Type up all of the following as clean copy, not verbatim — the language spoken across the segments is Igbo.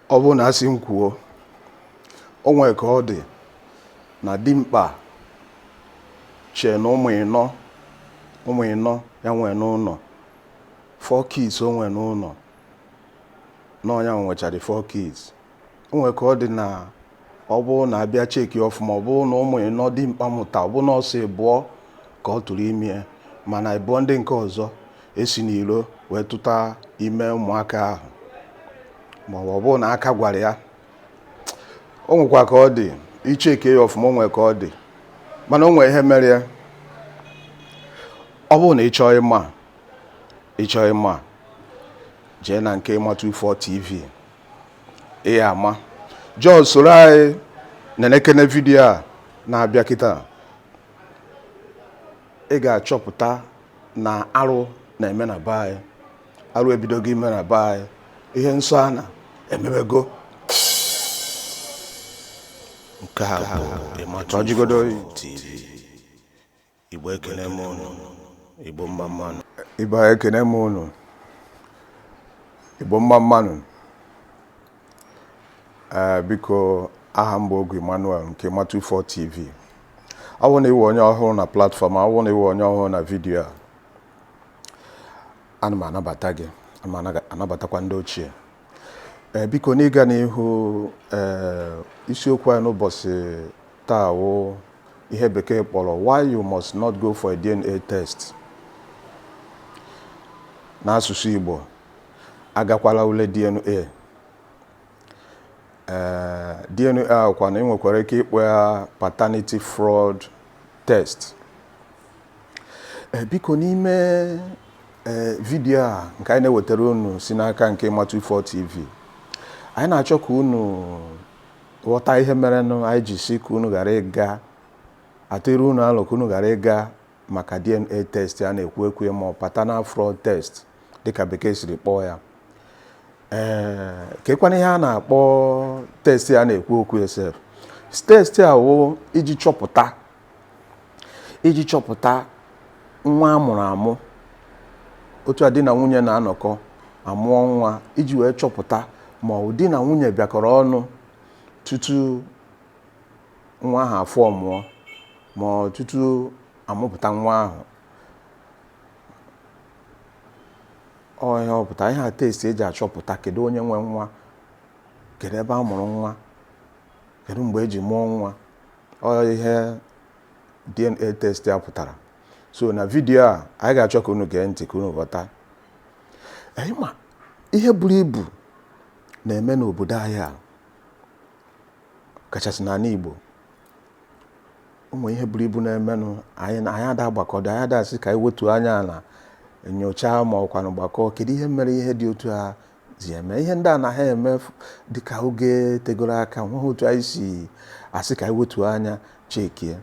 ọ bụ na asị m kwuo o nwere ka ọ dị na dimkpa chee na ụmụ ịnọ ya nwee n'ụlọ 4 kids o nwee n'ụlọ na ọnya nwechara 4 kids. O nwere ka ọ dị na ọ bụ na abịa cheki ọfụma ọ bụ na ụmụ ịnọ dimkpa mụta ọ bụ na ọsọ ịbụọ ka ọ tụrụ ime mana ịbụọ ndị nke ọzọ esi n'iro wee tụta ime ụmụaka ahụ ma ọ bụ na aka gwara ya. O nwekwa ka ọ dị icheke ya ọfụma o nwere ka ọ dị mana o nwere ihe mere ya. Ọ bụrụ na ịchọọ ịma jee na nke Ịma24 TV ama George soro anyị na-ekene vidiyo a na-abịa kịta. Ị ga-achọpụta na arụ na-eme na be anyị, arụ ebidogo ime na be anyị, ihe nsọ a na-emebego. Nke a bụ Ịma24 TV. Igbo ekene m unu, Igbo mma mmanụ. Igbo ekene m unu, Igbo mma mmanụ. Biko aha m bụ Ogu Emmanuel nke Ịma24 TV. Ọ bụ na iwe onye ọhụrụ na platfọm, ọ bụ na iwe onye ọhụrụ na vidiyo a, ana m anabata gị, ana m anabatakwa ndị ochie. Biko n'ịga n'ihu isiokwu anyị n'ụbọchị taa wụ ihe bekee kpọrọ why you must not go for a DNA test. N'asụsụ Igbo, agakwala ule DNA. DNA kwa na enwekwara ike ịkpọ ya Paternity Fraud Test. Biko n'ime vidiyo a nke anyị na-ewetara unu si n'aka nke Ịma24 TV, anyị na-achọ ka unu ghọta ihe mere anyị ji si ka unu ghara ịga atụrụ unu alụ ka unu ghara ịga maka DNA test a na-ekwu ekwu ma Paternal Fraud Test dịka bekee siri kpọọ ya. Kekwana ihe a na-akpọ test a na-ekwu okwu esef. Test a wụ iji chọpụta nwa amụrụ amụ, otu a di na nwunye na-anọkọ amụọ nwa, iji wee chọpụta ma ọ di na nwunye bịakọrọ ọnụ tutu nwa ahụ afọ mụọ ma tutu amụpụta nwa ahụ. Ihe ọpụta ihe a test eji achọpụta kedu onye nwe nwa, kedu ebe a mụrụ nwa, kedu mgbe eji mụọ nwa. Ihe DNA test ya pụtara. So na vidiyo a anyị ga-achọ ka unu gee ntị ka unu ghọta. Ma ihe buru ibu na-eme n'obodo anyị a, kachasị n'ala Igbo. Ụmụ ihe buru ibu na-emenụ anyị ada agbakọdo, anyị ada asị ka anyị wetu anya na nyocha ma ọkwa na gbakọ kedu ihe mere ihe dị otu a ji eme. Ihe ndị a na ha eme dịka oge tegoro aka, nweghị otu anyị si asị ka anyị wetu anya chekie.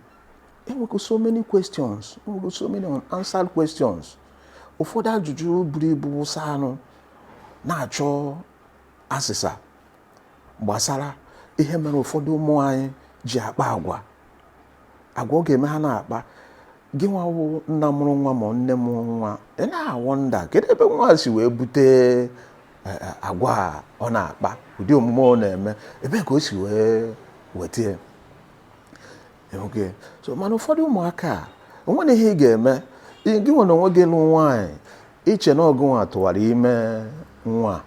Enwere so many questions, so many unanswered questions. Ụfọdụ ajụjụ buru ibu wụsa anụ na-achọ asịsa gbasara ihe mere ụfọdụ ụmụ anyị ji akpa agwa ọ ga-eme ha na-akpa. Gị nwa wụ nna mụrụ nwa ma nne mụrụ nwa, ị na-awọnda kedu ebe nwa si wee bute agwa ọ na-akpa, ụdị omume ọ na-eme, ebe ka o si wee weta ya. So mana ụfọdụ ụmụaka onwe ihe ị ga-eme, gị nwere onwe gị lụ nwaanyị iche na ọgụ nwa tụwara ime nwa.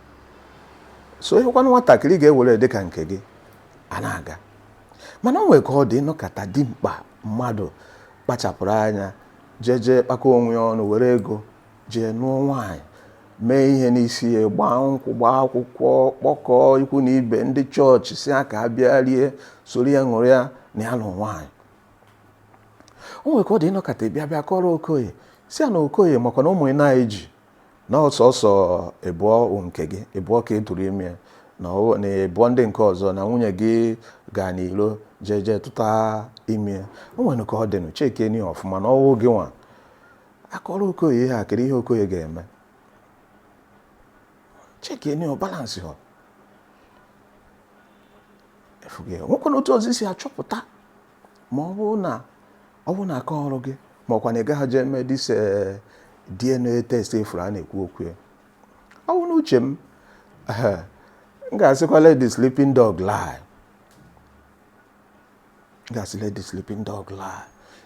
So ịhụkwana nwatakịrị ga-ewere dịka nke gị a na-aga. Mana o nwere ka ọ dị ịnọkọta dimkpa mmadụ kpachapụrụ anya jee kpakọ onwe ya ọnụ were ego jee nụọ nwaanyị, mee ihe n'isi ya, gbaa nkwụ, gbaa akwụkwọ, kpọkọọ ikwu na ibe ndị chọọchị si aka abịa rie soro ya ṅụrụ ya na ya lụ nwaanyị. O nwere ka ọ dị ịnọkọta bịa kọrọ Okoye si ya na Okoye makwa na ụmụ ị na-eji na ọsọsọ ịbụọ nke gị, ịbụọ ka ị tụrụ ime na ịbụọ ndị nke ọzọ na nwunye gị gaa n'ilo jee tụta ime. O nwere ka ọ dị cheke n'ihe ọfụma na ọwụ gị nwa akọrọ Okoye ihe a, kedu ihe Okoye ga-eme? Cheke n'ihe balansị họ efuge. Nwekwana otu ọzọ isi achọpụta ma ọ bụ na aka ọrụ gị ma ọkwa na ị gaghị jee mee dise DNA test efuru a na-ekwu okwu ya. Ọ bụ n'uche m Nga let the sleeping dog lie. Let the sleeping dog lie.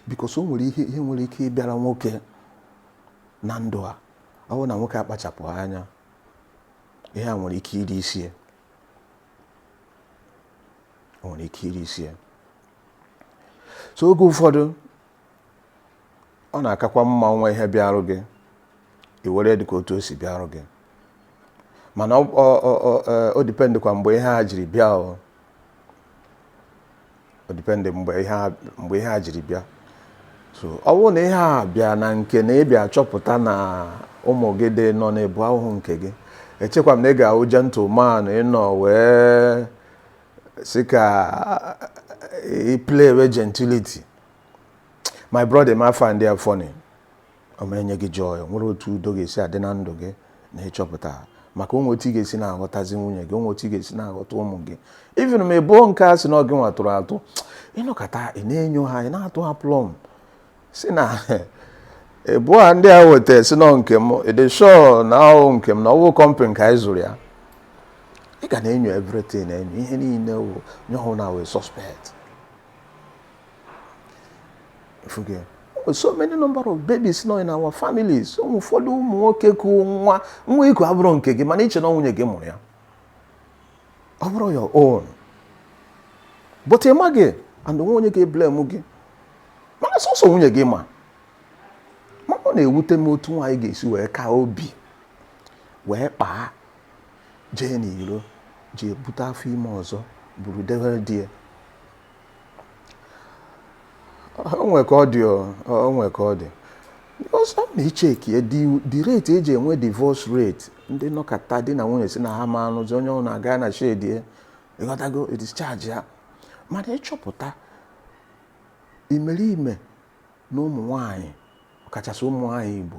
Because o nwere ike ịbịara nwoke na ndụ a. Ọ bụ na nwoke akpachapụ anya. Ihe a nwere ike iri isi. O nwere ike iri isi. So oge ụfọdụ ọ na-akakwa mma nwa ihe bịarụ gị. I were dị ka otu o si bịarụ gị. Mana o depend kwa mgbe ihe a jiri bịa o. O depend mgbe ihe a jiri bịa. So ọ bụrụ na ihe a bịa na nke na ị bịa chọpụta na ụmụ gị dị nọ n'ebu ahụhụ nke gị. Echekwa m na ị ga-ahụ gentleman ịnọ wee sị ka i play with gentility. My brother, my friend, they are funny. O menye gị joy. Nwere otu udo ga-esi adị na ndụ gị na ịchọpụta. Maka onwe otu ị ga-esi na-aghọtazi nwunye gị, onwe otu ị ga-esi na-aghọta ụmụ gị. Even ma ebo nke a sị na gị nwa tụrụ atụ, ịnọkọta ị na-enyo ha, ị na-atụ ha plọm. Si na ebo a ndị a weta si na nke m, ị dị sure na ahụ nke m na ọwụ company ka anyị zụrụ ya. Ị ga na-enyo everything, na-enyo ihe niile onye ọhụrụ na wee suspect. Forget. So many number of babies now in our families. Ụfọdụ ụmụ nwoke ku nwa iko abụrụ nke gị mana iche na nwunye gị mụrụ ya. Ọ bụrụ your own. But ị maghị and nwunye gị blame gị. Mana sọsọ nwunye gị ma. Ma ọ na-ewute m otu nwaanyị ga-esi wee ka obi wee kpaa jee n'iro jee bute afọ ime ọzọ buru dewere di ya. Onwe ka ọ dị. Because ọ na-echeki the rate eji enwe divorce rate ndị nọkata di na nwunye si na ha ma anụzi onye ọ na-aga na shade ya ịghọtago discharge ya. Mana ịchọpụta imerime na ụmụ nwaanyị ọkachasị ụmụ nwaanyị Igbo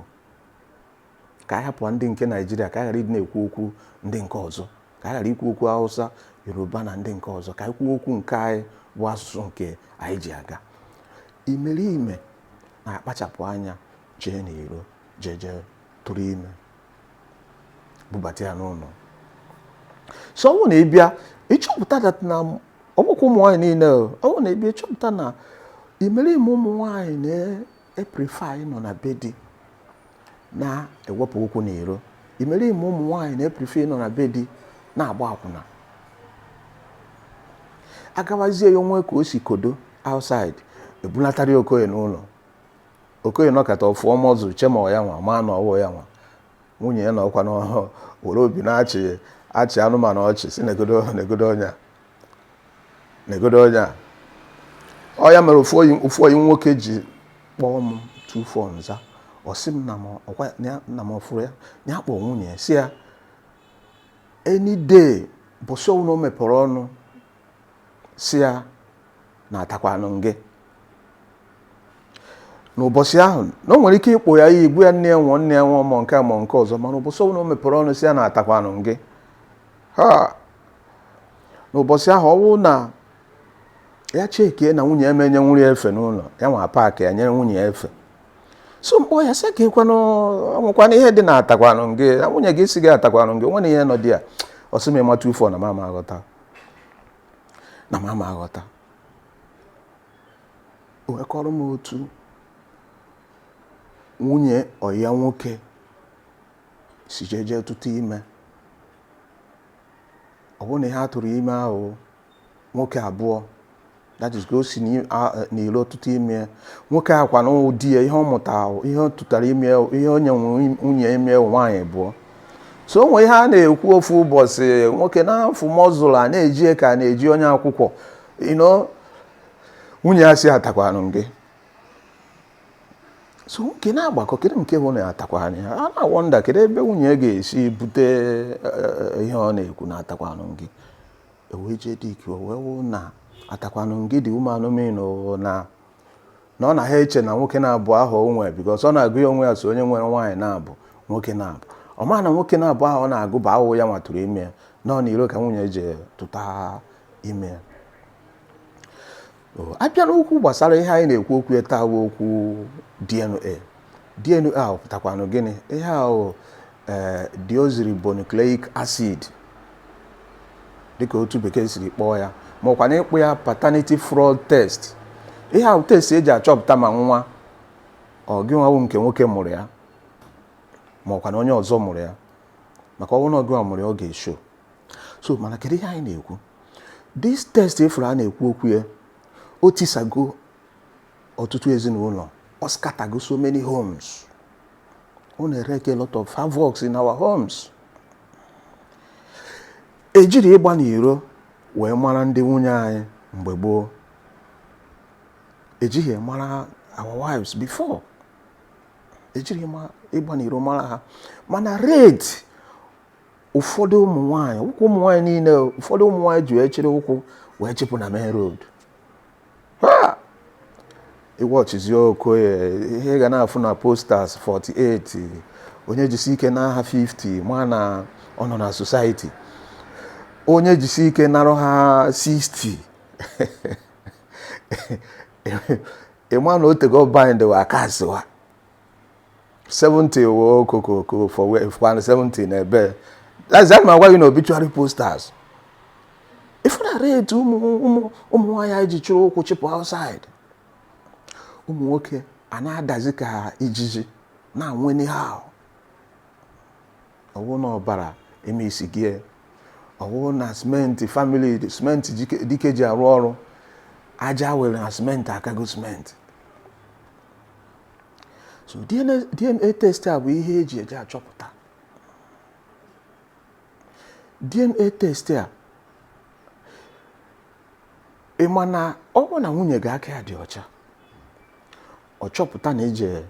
ka a hapụ ndị nke Naịjirịa ka a ghara ịdị na-ekwu okwu ndị nke ọzọ ka a ghara ikwu okwu Hausa, Yoruba na ndị nke ọzọ ka anyị kwuo okwu nke anyị bụ asụsụ nke anyị ji aga. Imerime na-akpachapụ anya jee n'iro jeje tụrụ ime bubata ya n'ụlọ. So ọ bụ na ịbịa ịchọpụta na ọbụkwa ụmụ nwaanyị niile ọ bụ na ịbịa ịchọpụta na imerime ụmụ nwaanyị na-eprefer ịnọ na be di na-ewepụ okwu n'iro. Imerime ụmụ nwaanyị na-eprefer ịnọ na be di na-agba akwụna. Agawazie ya onwe ka o si kodo outside ebulatara Okoye n'ụlọ. Okoye nọkata ọfụọ mọzụ chema ya nwa ma na ọwụ ya nwa. Nwunye ya nọkwa n'ọhụ were obi na-achị anụmanụ ọchị si negodo onye. Ọ ya mere ofu oyi nwoke ji kpọọ m 2-4 nza. Ọ sị m na m ọfụrụ ya kpọọ nwunye si ya any day bụsọ ụlọ mepere ọnụ si ya na-atakwanụ gị. N'ụbọchị ahụ na o nwere ike ịkpọ ya igwe ya nne ya nwụọ ma nke a ma nke ọzọ mana ụbọchị ọbụla o mepere ọnụ si ya na-atakwanụ gị. N'ụbọchị ahụ ọ bụrụ na ya chekie na nwunye emenye nwunye efe n'ụlọ ya nwa paakị ya nyere nwunye efe. So mkpọ ya sị ka ọnwụkwana ihe dị na atakwanụ gị na nwunye gị si gị atakwanụ gị nwere ihe nọ dị ya. Ọ sị m ịma 2-4 na mama aghọta. O wekọrọ m otu nwunye ọya nwoke si jeje tụtụ ime. Ọ bụ na ihe a tụrụ ime ahụ nwoke abụọ, that is go si n'ilo tụtụ ime. Nwoke akwa na ụdị ya ihe ọ mụta ihe ọ tụtara ime ihe onye nwunye ime nwaanyị abụọ. So onwe ihe a na-ekwu ofu ụbọchị nwoke na-afụ mọzụlụ a na-eji ka na-eji onye akwụkwọ nwunye ya si atakwanụ gị. So nke na-agbakọ kedu nke bụ na atakwanụ ya. A na-awọnda kedu ebe nwunye ga-esi bute ihe ọ na-ekwu na atakwanụ gị. Ewe je dị ike wee wụ na atakwanụ gị dị ụmụanụmanụ na ọ na ha eche na nwoke na-abụ ahụ onwe because ọ na-agụ ya onwe ya so onye nwere nwaanyị na-abụ nwoke na-abụ. Ọ ma na nwoke na-abụ ahụ ọ na-agụ bụ ahụ ya nwatụrụ ime nọ n'iro ka nwunye je tụta ime. Abịa n'okwu gbasara ihe anyị na-ekwu okwu taa bụ okwu DNA pụtakwanụ gịnị? Ihe ahụ deoxyribonucleic acid dịka otu bekee siri kpọọ ya, ma ọkwa na ịkpọ ya Paternity Fraud Test. Ihe ahụ test eji achọpụta ma nwa ọ gị nwa nke nwoke mụrụ ya ma ọkwa na onye ọzọ mụrụ ya, maka ọnwụ na ọ gị nwa mụrụ ya ọ ga-esho. So mana kedu ihe anyị na-ekwu? This test ifuru a na-ekwu okwu ya o tisago ọtụtụ ezinụlọ, ọ scattered so many homes. Ọ na-ereke a lot of havoc in our homes. Ejiri ịgba n'iro wee mara ndị nwunye anyị mgbe gboo. Ejighị mara our wives before. Ejiri ịgba n'iro mara ha. Mana rate ụfọdụ ụmụ nwaanyị, ụkwụ ụmụ nwaanyị niile, ụfọdụ ụmụ nwaanyị ji echere ụkwụ wee chịpụ na main road. Iwọchizie Okoye, ihe ga na-afụ na posters 48, onye jisi ike n'aha 50, ma na ọ nọ na society. Onye jisi ike narụ ha 60. Ịma na otego bind wa akasiwa 70 wo kokoko for 70 na ebe. That's that my why you know obituary posters. If na rate ụmụ nwaanyị ji chụrụ ụkwụ chịpụ outside. Ụmụ nwoke a na-adazi ka ijiji na-anwe anyhow. Ọwụ na ọbara eme isi gị, ọwụ na cement family cement dike ji arụ ọrụ, aja were na cement akago cement. So DNA test a bụ ihe eji eje achọpụta. DNA test a ịma na ọ bụ na nwunye gị aka ya dị ọcha, ọ chọpụta na eje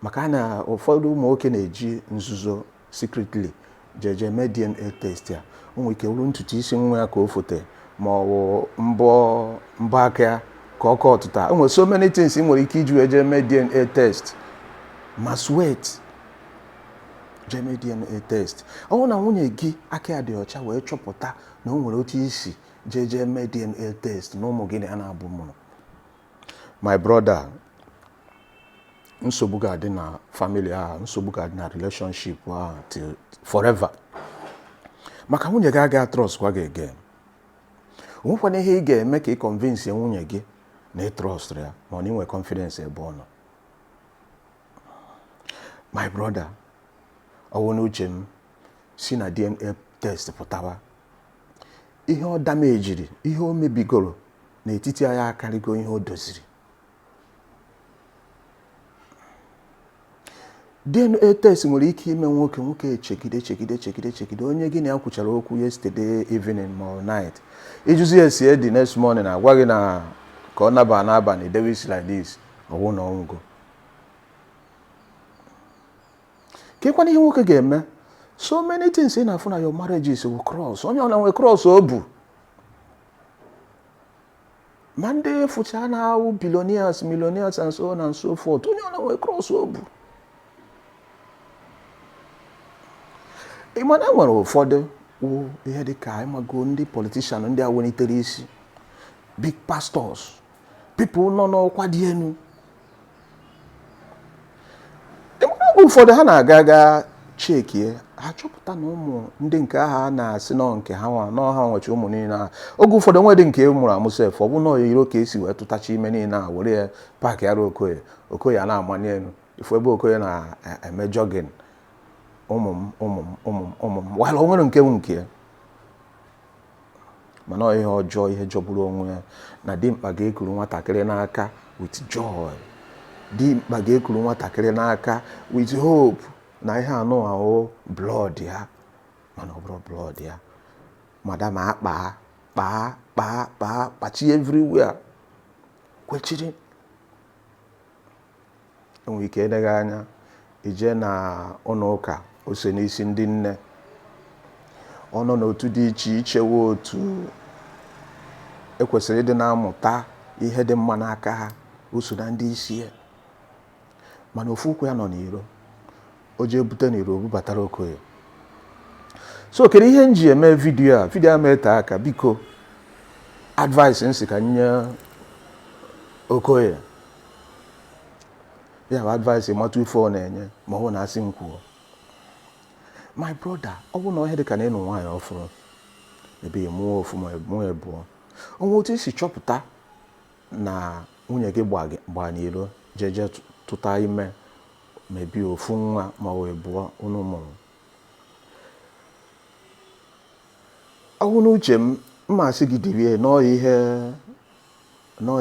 maka na ụfọdụ ụmụ nwoke na-eji nzuzo secretly jeje mee DNA test a. O nwere ike wuru ntutu isi nwa ya ka o fote, ma ọ bụ mbọ aka ya ka ọ kọọ ọtụta. O nwere so many things ị nwere ike iji eje mee DNA test. Ma sweat je mee DNA test. Ọ bụ na nwunye gị aka ya dị ọcha wee chọpụta na o nwere otu isi jeje mee DNA test na ụmụ gị na ya na-abụ mụrụ. My brother, nsogbu ga-adị na family a, nsogbu ga-adị na relationship a till forever. Maka nwunye gị agaghị trust kwa gị again. Onwekwana ihe ị ga-eme ka ị convince nwunye gị na ị trust ya ma ọ na inwe confidence ebe ọ nọ. My brother, ọwụ n'uche m si na DNA test pụtawa, ihe ọ damejiri, ihe o mebigoro n'etiti anyị akarịgo ihe o doziri. DNA test nwere ike ime nwoke echegide onye gị na ya kwuchara okwu yesterday evening or night. Ijuzi ya sie the next morning agwa gị na ka ọ naba n'abalị dewe isi like this, ọwụ na ọnwụgo. Kekwana ihe nwoke ga-eme? So many things ị na-afụ na your marriages will cross. Onye ọ na-nwe cross obu. Ma ndị fụcha na-awụ billionaires, millionaires and so on and so forth. Onye ọ na-nwe cross obu. Ịmana nwere ụfọdụ ihe dị ka ịmago ndị politician ndị a welitere isi, big pastors, people nọ n'ọkwa dị elu. Ụfọdụ ha na-aga chekie, ha chọpụta na ụmụ ndị nke aha na-asị nọ nke ha ha nwechi ụmụ niile a. Oge ụfọdụ nwe dị nke mụrụ amụsef, ọ bụ na oyiro ka esi wee tụtacha ime niile a were ya paakị ara Okoye a na-amanye elu. Ifu ebe Okoye na-eme jogging. Ụmụ m wala o nwere nke mana ihe ọjọọ, ihe jọgburu onwe ya na dimkpa ga-ekuru nwatakịrị n'aka with joy. Dimkpa ga-ekuru nwatakịrị n'aka with hope na ihe anụ ahụ blood ya, mana ọ bụrụ blood ya. Madam kpachi everywhere. Kwechiri. Enwere ike edeghe anya ije na ụlọ ụka ose n'isi ndị nne. Ọ nọ n'otu dị iche iche wo otu ekwesịrị ịdị na-amụta ihe dị mma n'aka ha, uso na ndị isi ya. Mana ofu ụkwụ ya nọ n'iro, o jee bute n'iro bubatara Okoye. So kedu ihe nji eme vidiyo a mee taa aka, biko advice nsi ka nye Okoye. Ya bụ advice matu ife ọ na-enye ma ọ na-asị m kwuo. My brother, ọ bụ na ihe dị ka na ịnụ nwaanyị ọfụrụ, ebe mụọ ofu ma mụọ abụọ. Onwe otu isi chọpụta na nwunye gị gba n'ilo jeje tụta ime mebi ofu nwa ma ọ abụọ unu mụrụ. Ọwụ n'uche m mmasị gị dịrị nọọ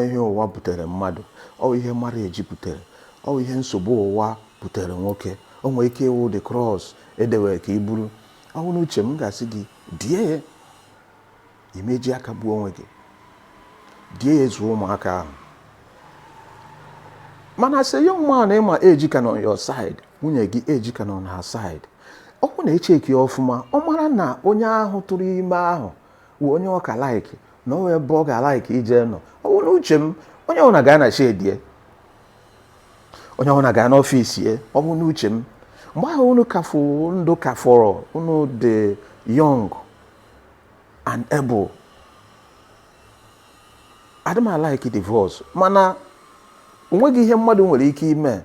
ihe ụwa butere mmadụ, ọ ihe marriage butere, ọ ihe nsogbu ụwa butere nwoke. O nwere ike ịwụ the cross edewe ka i buru. Ọwụ n'uche m ga-asị gị die ya, imeji aka gbuo onwe gị, die ya zuo ụmụaka ahụ. Mana say young man ịma age can on your side, nwunye gị age can on her side. Ọ bụ na-echeki ọfụma, ọ mara na onye ahụ tụrụ ime ahụ wụ onye ọ ka like, na o ebe ọ ga-like ije nọ. Ọ bụ n'uche m onye ọ na-aga na shedie, onye ọ na-aga n'ọfịs ya. Ọ bụ n'uche m mgbe ahụ unu kafụ ndụ kafọrọ, unu dị young and able, adịm like divorce, mana onweghị ihe mmadụ nwere ike ime,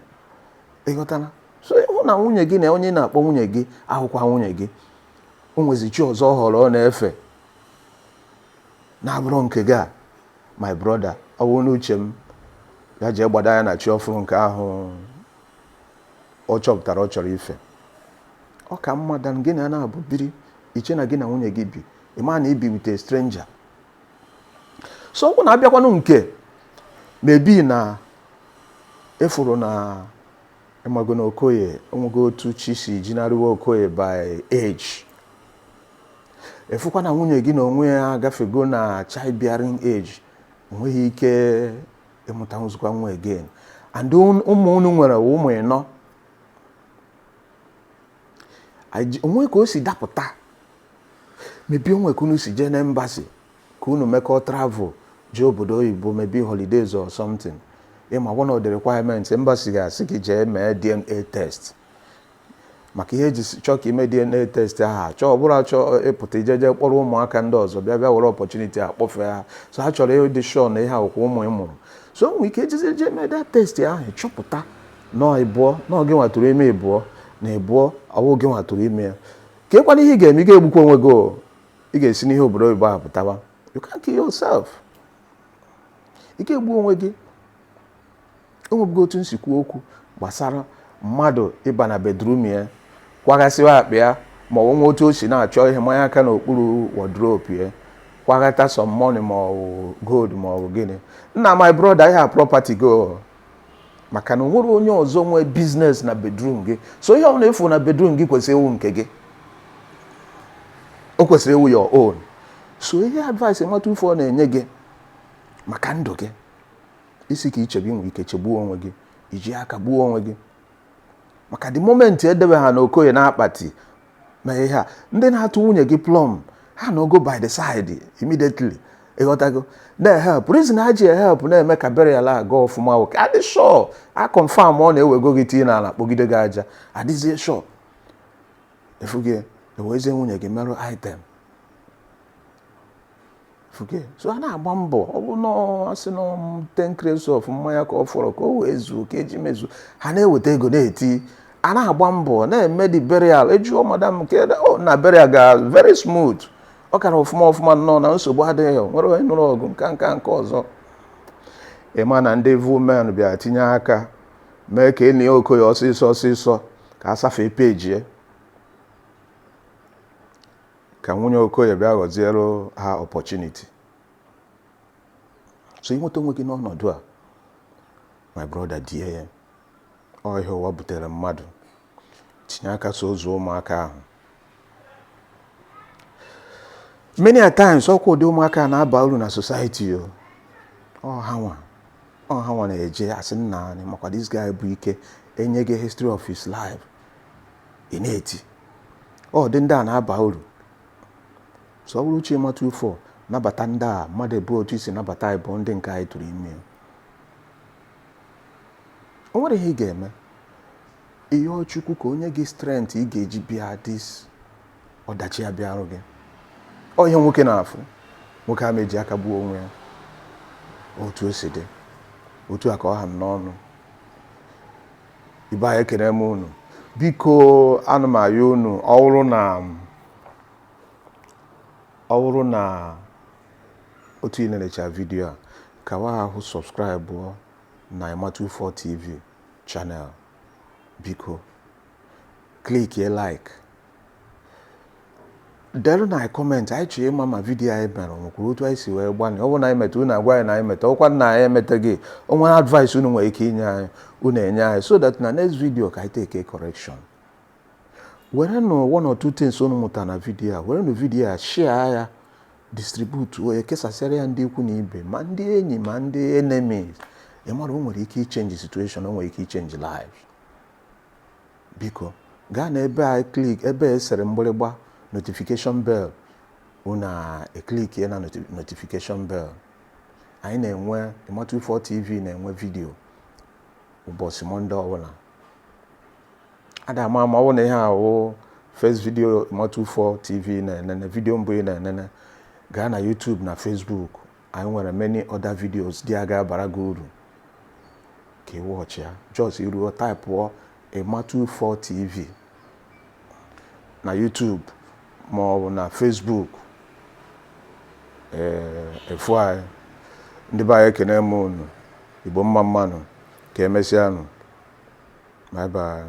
ịghọtana. So ịhụ na nwunye gị na onye na-akpọ nwunye gị ahụkwa nwunye gị, o nwezi chi ọzọ họrọ ọ na-efe na-abụrụ nke gị a, my brother, ọ bụ n'uche m ya jee gbada ya na chi ọfụrụ nke ahụ ọ chọpụtara ọ chọrọ ife. Ọ ka mma dan gị na ya na-abụ biri, iche na gị na nwunye gị bi, ịma na ibi with a stranger. So ọ bụ na abịakwanụ nke mebi na efuru na ịmago na Okoye, onwego otu chi si jinarịwa Okoye by age. Efukwa na nwunye gị na onwe ya agafego na childbearing age, onweghị ike ịmụta nzukwa nwa again. And ụmụ unu nwere ụmụ ịnọ. Onwe ka o si dapụta, mebi onwe ka unu si jee na embassy ka unu mekọ travel jee obodo oyibo, maybe holidays or something. Ịma one of the requirements embassy ga-asị gị jee mee DNA test. Maka ihe eji chọọ ka ime DNA test ahụ, chọọ ọbụrụ achọ ịpụta ijeje kpọrọ ụmụaka ndị ọzọ bịa were opportunity akpọfe ha. So ha chọrọ ịdị sure na ihe akwụkwọ ụmụ ịmụrụ. So nwere ike ejizi jee mee that test ahụ, chọpụta nọọ ịbụọ, nọọ gị nwatụrụ ime ịbụọ na ịbụọ ọwụ gị nwatụrụ ime ya. Ka ịkwana ihe ị ga-eme, ị ga-egbukwa onwe gị, ị ga-esi n'ihe obodo oyibo ahụ pụtawa. You can't kill yourself. Ị ga-egbu onwe gị. Onwebugo otu nsikwu okwu gbasara mmadụ ịba na bedroom ya, kwagasịwa akpa ya, ma ọ nwe otu o si na-achọ ihe mmanya aka n'okpuru wardrobe ya, kwagata some money ma ọ bụ gold ma ọ bụ gịnị. Nna my brother, ihe a property go, maka na onwere onye ọzọ nwe business na bedroom gị. So ihe ọ na-efu na bedroom gị kwesịrị ewu nke gị, o kwesịrị ewu your own. So ihe advice nwata ufọ na-enye gị maka ndụ gị, isi ka iche gị nwere ike chegbuo onwe gị, iji aka gbuo onwe gị. Maka the moment edebe ha na Okoye na akpati ma ihe a, ndị na-atụ nwunye gị plum, ha na go by the side immediately. Ịghọtago na-help, reason ha ji help na-eme ka burial aga ọfụma nwoke. Adị sure, a confirm ọ na-ewego gị tii n'ala kpọgide gị aja, adịzie sure. Efu gị ewezie nwunye gị merụ item. So a na-agba mbọ, ọ bụ na asị na 10 crates of mmanya ka ọ fọrọ ka o wee zuo ka eji mezu, ha na-eweta ego na-eti, a na-agba mbọ na-eme the burial. Ejuo madam nke na burial ga very smooth, ọ kara ọfụma nọ na nsogbu adịghị, nwere onye nụrụ ọgụ nke ọzọ. Ịma na ndị women bịa tinye aka mee ka enyi Okoye ọsịsọ ka asafe peji ya, ka nwunye Okoye bịa ghọziere ha opportunity. So ịnweta onwe gị n'ọnọdụ a, my brother, die ya. Ọ ihe ụwa butere mmadụ, tinye aka so ozu ụmụaka ahụ. Many a times ọkwa ụdị ụmụaka na-aba uru na society. Ọ ha nwa na-eje asị nna anyị makwa this guy bụ ike, enye gị history of his life, ị na-eti ọ dị ndị a na-aba uru. So ọ bụrụ uche mata ufọ nabata ndị a, mmadụ ebu otu isi nabata ịbụ ndị nke anyị tụrụ ime. O nwere ihe ị ga-eme, ihe Chukwu ka onye gị strength ị ga-eji bịa dis ọdachi ya bịarụ gị. Ọ ihe nwoke na-afụ, nwoke a meji aka gbuo onwe ya. Otu o si dị, otu a ka ọ ha m n'ọnụ. Ibe anyị ekele m unu, biko ana m ayọ unu, ọ bụrụ na ọ bụrụ na otu inerecha vidio a ka wa ahụ subscribe na marital fraud TV channel biko click like delu na comment anyị chọrọ ịma ma vidio anyị mere nwekwara otu anyị si wee gbanye. Ọ bụrụ na anyị meta unu agwa anyị na anyị meta, ọkwa na anyị emeta gị o nwere advice unu nwere ike inye anyị unu enye anyị so that na next video ka anyị take correction. Were no one or two things unu mụta na vidio a, were no vidio a share ya, distribute o ekesasịrị ya ndị ikwu na ibe ma ndị enyi ma ndị enemies. Ịmara o nwere ike change situation, o nwere ike change lives. Biko gaa na ebe a click ebe esere mgbịrịgba notification bell, una click na notification bell. Anyị na-enwe marital fraud TV na-enwe video ụbọchị Monday ọbụla. Ada ama ọ bụ na ihe ahụ first video marital fraud TV na video mbụ ị na-enene, gaa na YouTube na Facebook. Anyị nwere many other videos dị aga bara gị uru ka ị watch ya. Just iruo type marital fraud TV na YouTube ma ọ bụ na Facebook. Efu anyị ndị be anyị ekene m unu. Igbo mma mmanụ ka emesịanụ. Bye bye.